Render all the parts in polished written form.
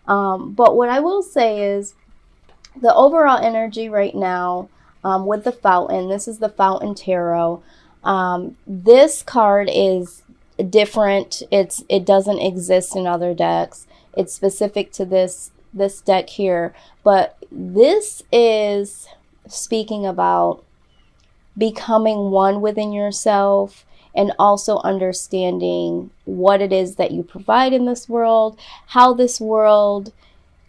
But what I will say is the overall energy right now with the fountain, this is the Fountain Tarot. This card is different. It doesn't exist in other decks. It's specific to this deck here. But this is speaking about becoming one within yourself and also understanding what it is that you provide in this world, how this world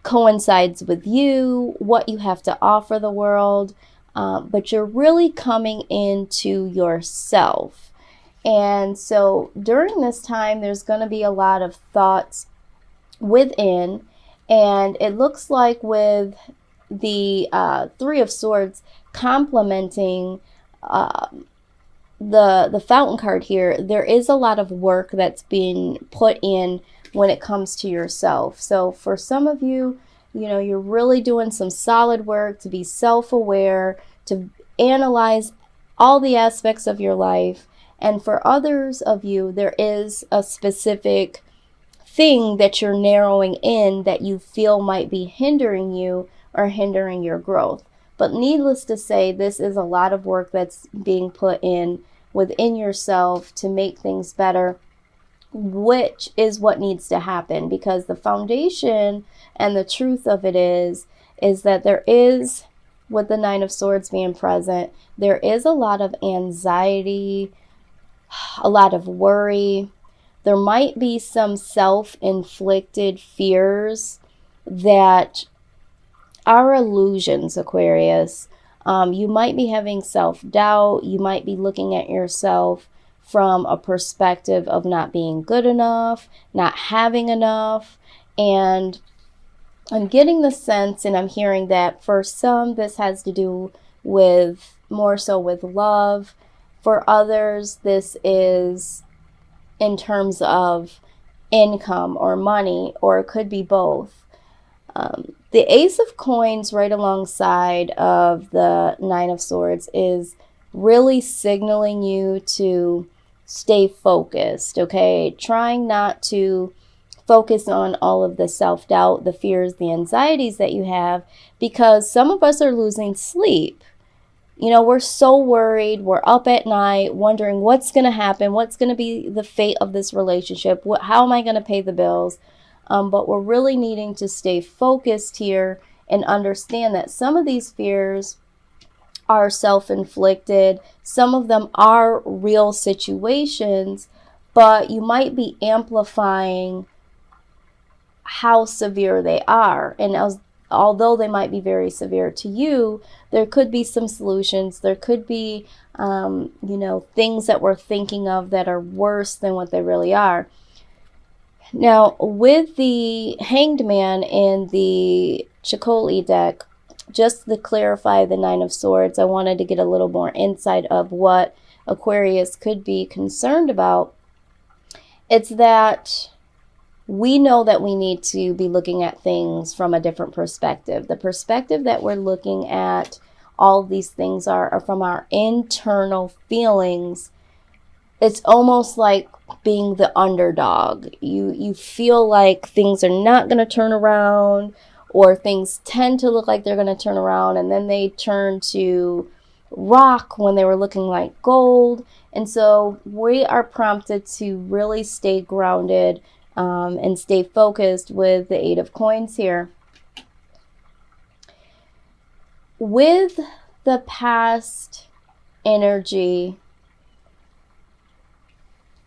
coincides with you, what you have to offer the world, but you're really coming into yourself. And so during this time, there's going to be a lot of thoughts within, and it looks like with the Three of Swords complementing the Fountain card here, there is a lot of work that's being put in when it comes to yourself. So for some of you, you know, you're really doing some solid work to be self-aware, to analyze all the aspects of your life. And for others of you, there is a specific thing that you're narrowing in that you feel might be hindering you or hindering your growth. But needless to say, this is a lot of work that's being put in within yourself to make things better, which is what needs to happen, because the foundation and the truth of it is that there is, with the Nine of Swords being present, there is a lot of anxiety, a lot of worry. There might be some self-inflicted fears that are illusions, Aquarius. You might be having self-doubt. You might be looking at yourself from a perspective of not being good enough, not having enough. And I'm getting the sense, and I'm hearing that for some, this has to do with more so with love. For others, this is in terms of income or money, or it could be both. The Ace of Coins right alongside of the Nine of Swords is really signaling you to stay focused, okay? Trying not to focus on all of the self-doubt, the fears, the anxieties that you have, because some of us are losing sleep. You know, we're so worried. We're up at night wondering what's going to happen, what's going to be the fate of this relationship, how am I going to pay the bills? But we're really needing to stay focused here and understand that some of these fears are self-inflicted. Some of them are real situations, but you might be amplifying how severe they are. And although they might be very severe to you, there could be some solutions. There could be, you know, things that we're thinking of that are worse than what they really are. Now, with the Hanged Man in the Chicoli deck, just to clarify the Nine of Swords, I wanted to get a little more insight of what Aquarius could be concerned about. It's that we know that we need to be looking at things from a different perspective. The perspective that we're looking at all of these things are from our internal feelings. It's almost like being the underdog. You feel like things are not going to turn around, or things tend to look like they're going to turn around, and then they turn to rock when they were looking like gold. And so we are prompted to really stay grounded and stay focused with the Eight of Coins here. With the past energy,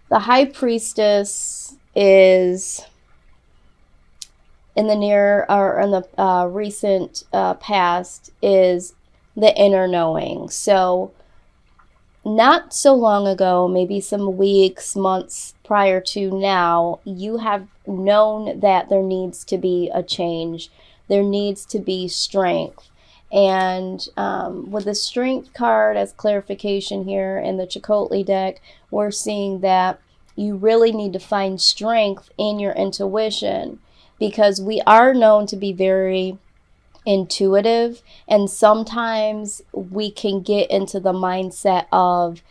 the High Priestess is in the near or in the recent past is the inner knowing. So not so long ago, maybe some weeks, months prior to now, you have known that there needs to be a change. There needs to be strength. And with the Strength card as clarification here in the Chicotli deck, we're seeing that you really need to find strength in your intuition, because we are known to be very intuitive, and sometimes we can get into the mindset of,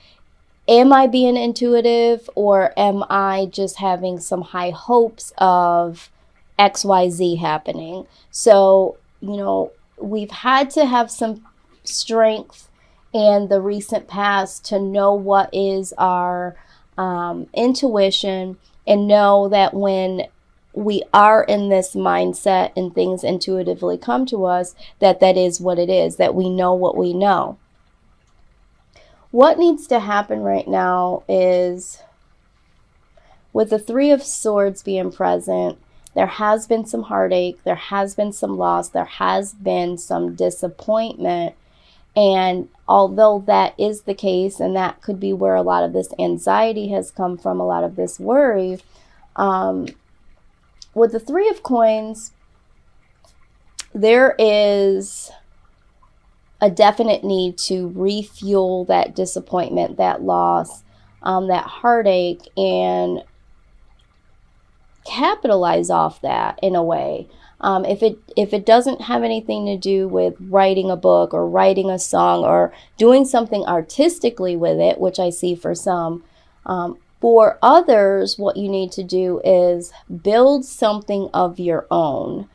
am I being intuitive, or am I just having some high hopes of XYZ happening. So, you know, we've had to have some strength in the recent past to know what is our intuition, and know that when we are in this mindset and things intuitively come to us, that that is what it is, that we know what we know. What needs to happen right now is, with the Three of Swords being present, there has been some heartache, there has been some loss, there has been some disappointment. And although that is the case, and that could be where a lot of this anxiety has come from, a lot of this worry, with the Three of Coins, there is a definite need to refuel that disappointment, that loss, that heartache, and capitalize off that in a way. If it doesn't have anything to do with writing a book or writing a song or doing something artistically with it, which I see for some, for others, what you need to do is build something of your own.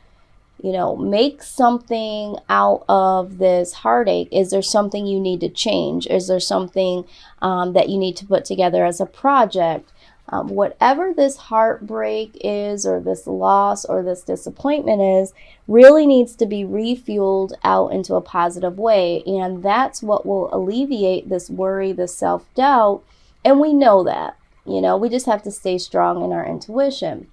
You know, make something out of this heartache. Is there something you need to change? Is there something that you need to put together as a project? Whatever this heartbreak is, or this loss, or this disappointment is, really needs to be refueled out into a positive way. And that's what will alleviate this worry, this self-doubt. And we know that, you know, we just have to stay strong in our intuition.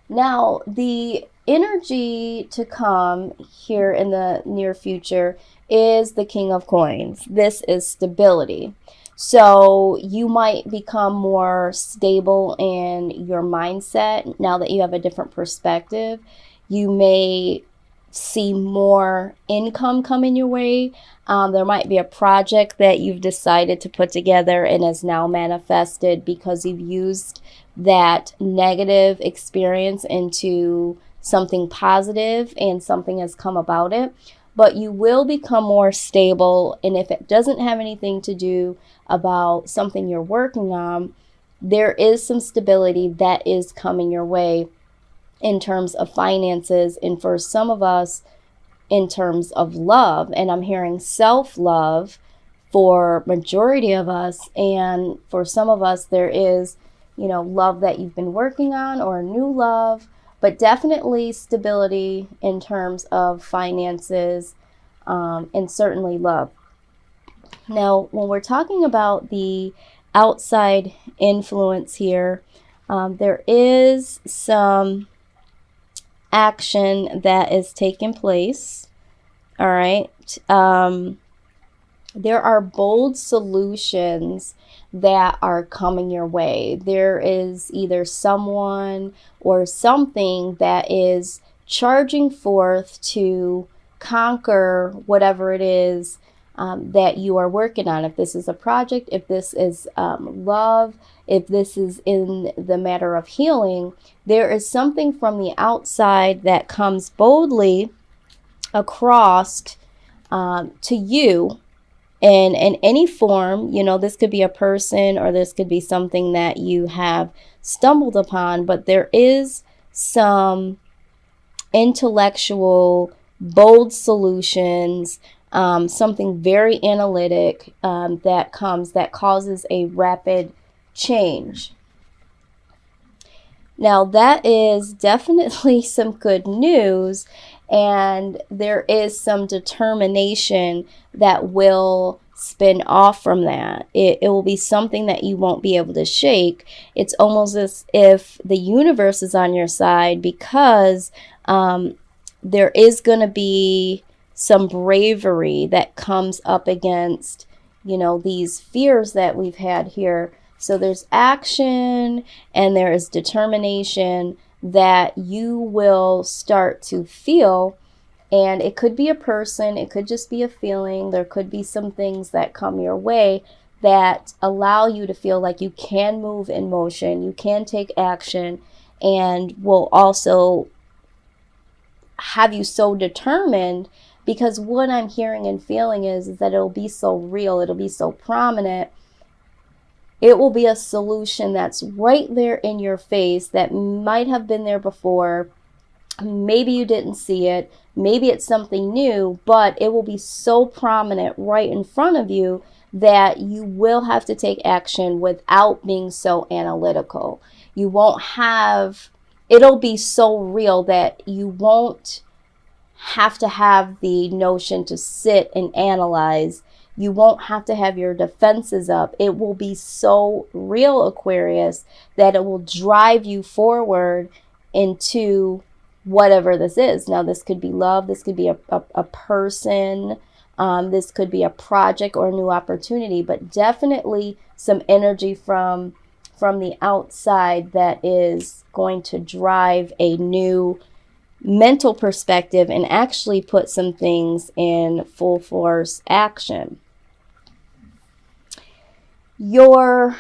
Now, the energy to come here in the near future is the King of Coins. This is stability. So you might become more stable in your mindset now that you have a different perspective. You may see more income coming your way. There might be a project that you've decided to put together and is now manifested because you've used that negative experience into something positive and something has come about it. But you will become more stable, and if it doesn't have anything to do about something you're working on, there is some stability that is coming your way in terms of finances, and for some of us, in terms of love. And I'm hearing self-love for majority of us, and for some of us there is, you know, love that you've been working on or a new love, but definitely stability in terms of finances, and certainly love. Now, when we're talking about the outside influence here, there is some action that is taking place. All right. There are bold solutions that are coming your way. There is either someone or something that is charging forth to conquer whatever it is that you are working on. If this is a project, if this is love, if this is in the matter of healing, there is something from the outside that comes boldly across to you in any form. You know, this could be a person or this could be something that you have stumbled upon, but there is some intellectual, bold solutions, something very analytic that causes a rapid change. Now, that is definitely some good news, and there is some determination that will spin off from that. It will be something that you won't be able to shake. It's almost as if the universe is on your side, because there is going to be some bravery that comes up against, you know, these fears that we've had here. So there's action and there is determination that you will start to feel. And it could be a person, it could just be a feeling. There could be some things that come your way that allow you to feel like you can move in motion, you can take action, and will also have you so determined, because what I'm hearing and feeling is that it'll be so real, it'll be so prominent. It will be a solution that's right there in your face that might have been there before, Maybe you didn't see it. Maybe it's something new, but it will be so prominent right in front of you that you will have to take action without being so analytical. You won't have, it'll be so real that you won't have to have the notion to sit and analyze. You won't have to have your defenses up. It will be so real, Aquarius, that it will drive you forward into whatever this is. Now, this could be love. This could be a person. This could be a project or a new opportunity, but definitely some energy from the outside that is going to drive a new mental perspective and actually put some things in full force action. Your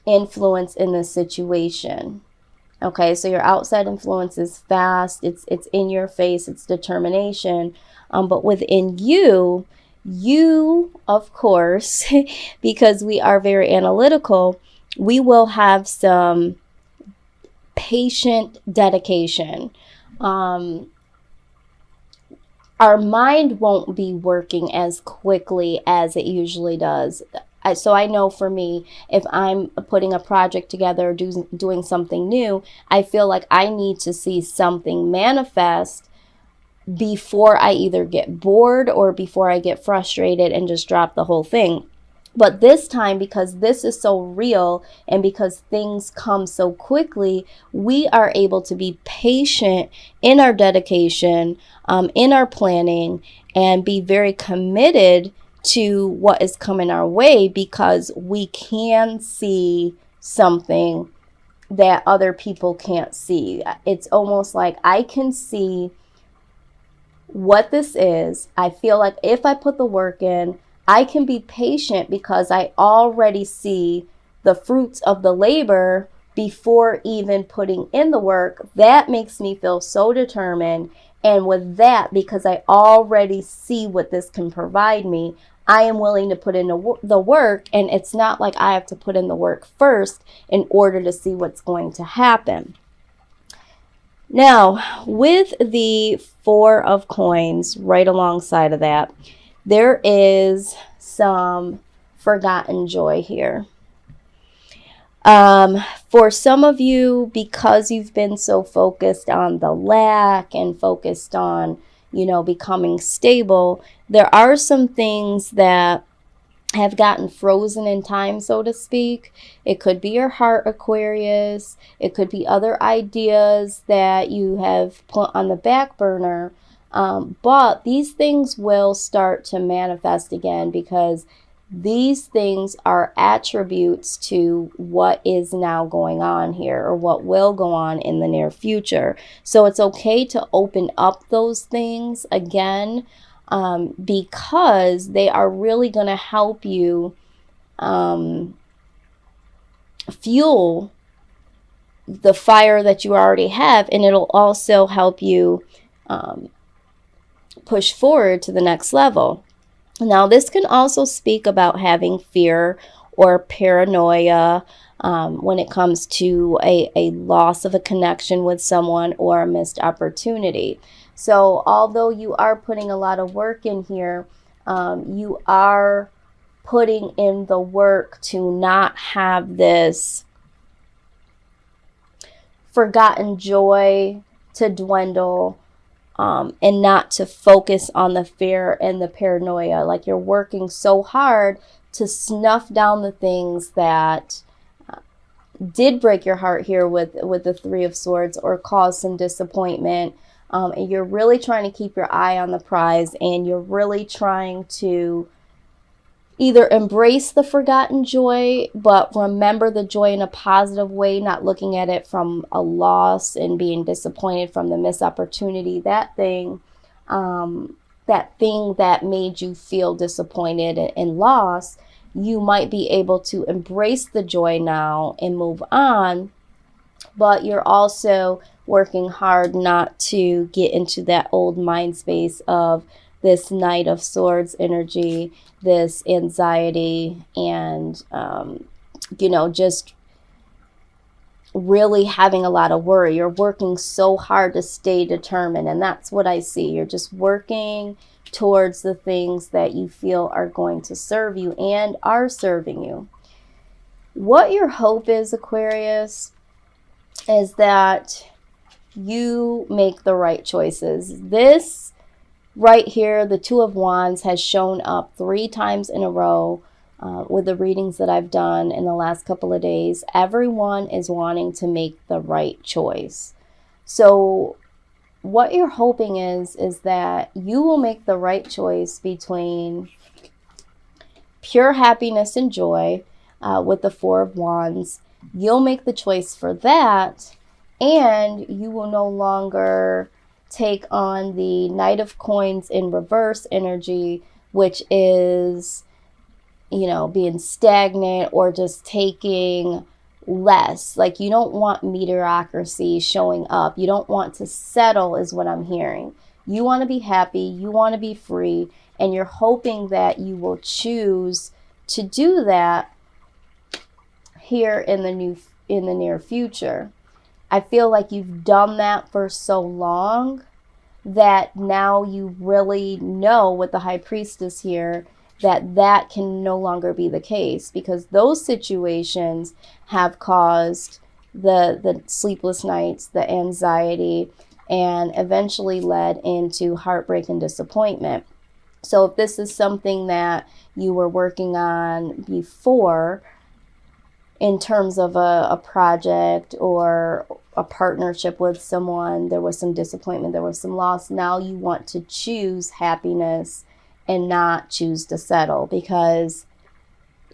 influence in this situation. Okay, so your outside influence is fast, it's in your face, it's determination. But within you, of course, because we are very analytical, we will have some patient dedication. Our mind won't be working as quickly as it usually does. So I know for me, if I'm putting a project together, doing something new, I feel like I need to see something manifest before I either get bored or before I get frustrated and just drop the whole thing. But this time, because this is so real and because things come so quickly, we are able to be patient in our dedication, in our planning, and be very committed to what is coming our way, because we can see something that other people can't see. It's almost like I can see what this is. I feel like if I put the work in, I can be patient because I already see the fruits of the labor before even putting in the work. That makes me feel so determined. And with that, because I already see what this can provide me, I am willing to put in the work. And it's not like I have to put in the work first in order to see what's going to happen. Now, with the Four of Coins right alongside of that, there is some forgotten joy here. For some of you, because you've been so focused on the lack and focused on, becoming stable, there are some things that have gotten frozen in time, so to speak. It could be your heart, Aquarius. It could be other ideas that you have put on the back burner. But these things will start to manifest again, because these things are attributes to what is now going on here, or what will go on in the near future. So it's okay to open up those things again, because they are really going to help you fuel the fire that you already have, and it'll also help you push forward to the next level. Now, this can also speak about having fear or paranoia when it comes to a loss of a connection with someone or a missed opportunity. So although you are putting a lot of work in here, you are putting in the work to not have this forgotten joy to dwindle, and not to focus on the fear and the paranoia. Like, you're working so hard to snuff down the things that did break your heart here with the Three of Swords, or cause some disappointment. And you're really trying to keep your eye on the prize, and you're really trying to either embrace the forgotten joy, but remember the joy in a positive way, not looking at it from a loss and being disappointed from the missed opportunity. That thing that made you feel disappointed and lost, you might be able to embrace the joy now and move on. But you're also working hard not to get into that old mind space of this Knight of Swords energy, this anxiety, and, just really having a lot of worry. You're working so hard to stay determined, and that's what I see. You're just working towards the things that you feel are going to serve you and are serving you. What your hope is, Aquarius, is that you make the right choices. This right here, the Two of Wands, has shown up 3 times in a row with the readings that I've done in the last couple of days. Everyone is wanting to make the right choice. So what you're hoping is that you will make the right choice between pure happiness and joy with the Four of Wands. You'll make the choice for that, and you will no longer take on the Knight of Coins in reverse energy, which is, you know, being stagnant or just taking less. Like, you don't want mediocrity showing up. You don't want to settle, is what I'm hearing. You want to be happy. You want to be free. And you're hoping that you will choose to do that here in the near future. I feel like you've done that for so long that now you really know, with the High Priestess here, that can no longer be the case, because those situations have caused the sleepless nights, the anxiety, and eventually led into heartbreak and disappointment. So if this is something that you were working on before, in terms of a project or a partnership with someone, there was some disappointment, there was some loss. Now you want to choose happiness and not choose to settle, because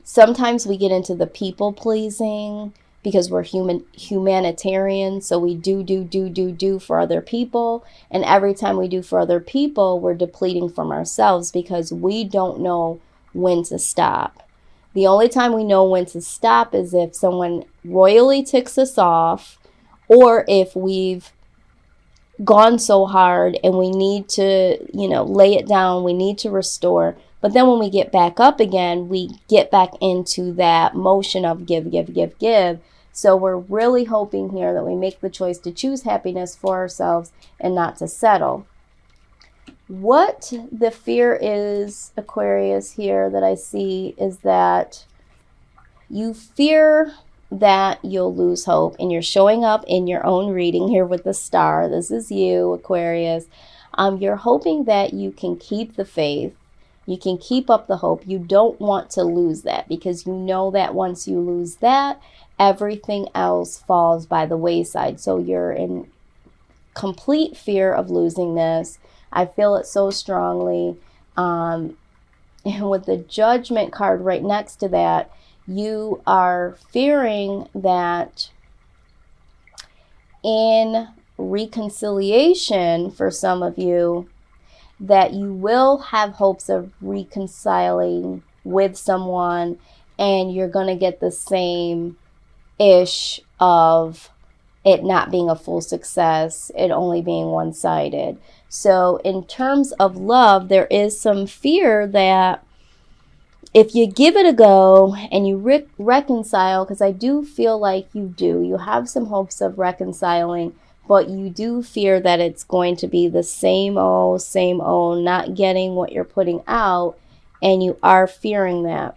sometimes we get into the people pleasing because we're humanitarian. So we do for other people. And every time we do for other people, we're depleting from ourselves because we don't know when to stop. The only time we know when to stop is if someone royally ticks us off, or if we've gone so hard and we need to, lay it down, we need to restore. But then when we get back up again, we get back into that motion of give. So we're really hoping here that we make the choice to choose happiness for ourselves and not to settle. What the fear is, Aquarius, here that I see is that you fear that you'll lose hope, and you're showing up in your own reading here with the star. This is you, Aquarius. You're hoping that you can keep the faith. You can keep up the hope. You don't want to lose that, because you know that once you lose that, everything else falls by the wayside. So you're in complete fear of losing this. I feel it so strongly. And with the Judgment card right next to that, you are fearing that in reconciliation, for some of you, that you will have hopes of reconciling with someone, and you're going to get the same ish of it not being a full success, it only being one-sided. So in terms of love, there is some fear that if you give it a go and you reconcile, because I do feel like you have some hopes of reconciling, but you do fear that it's going to be the same old, not getting what you're putting out, and you are fearing that.